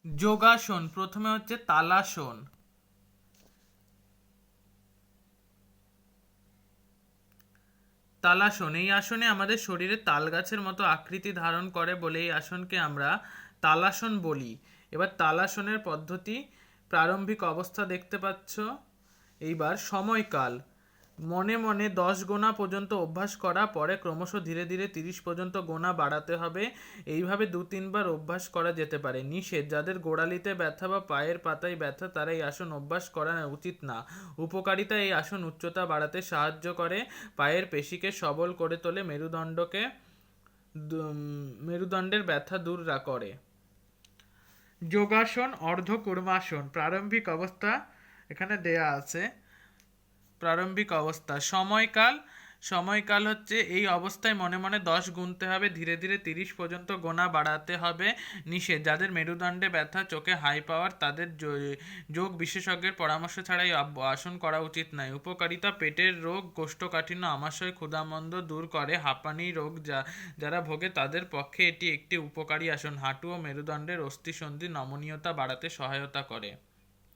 যোগাসন, প্রথমে হচ্ছে তালাসন। তালাসন, এই আসনে আমাদের শরীরে তাল গাছের মতো আকৃতি ধারণ করে বলে এই আসনকে আমরা তালাসন বলি। এবার তালাসনের পদ্ধতি, প্রারম্ভিক অবস্থা দেখতে পাচ্ছ। এইবার সময়কাল, মনে মনে 10 গোনা পর্যন্ত অভ্যাস করা, পরে ক্রমশ ধীরে ধীরে 30 পর্যন্ত গোনা বাড়াতে হবে। এইভাবে 2-3 বার অভ্যাস করা যেতে পারে। নিষেধ, যাদের গোড়ালিতে ব্যথা বা পায়ের পাতায় ব্যথা তারা এই আসন অভ্যাস করা উচিত না। উপকারিতা, এই আসন উচ্চতা বাড়াতে সাহায্য করে, পায়ের পেশিকে সবল করে তোলে, মেরুদণ্ডের ব্যথা দূর করে। যোগাসন, অর্ধ কূর্মাসন, প্রারম্ভিক অবস্থা এখানে দেয়া আছে। প্রারম্ভিক অবস্থা, সময়কাল, সময়কাল হচ্ছে এই অবস্থায় মনে মনে 10 গুনতে হবে, ধীরে ধীরে 30 পর্যন্ত গোনা বাড়াতে হবে। নিষেধ, যাদের মেরুদণ্ডে ব্যথা, চোখে হাই পাওয়ার তাদের যোগ বিশেষজ্ঞের পরামর্শ ছাড়াই আসন করা উচিত নয়। উপকারিতা, পেটের রোগ, কোষ্ঠকাঠিন্য, আমাশয়, ক্ষুধামন্দ দূর করে, হাঁপানি রোগ যারা ভোগে তাদের পক্ষে এটি একটি উপকারী আসন। হাঁটু ও মেরুদণ্ডের অস্থিসন্ধি নমনীয়তা বাড়াতে সহায়তা করে।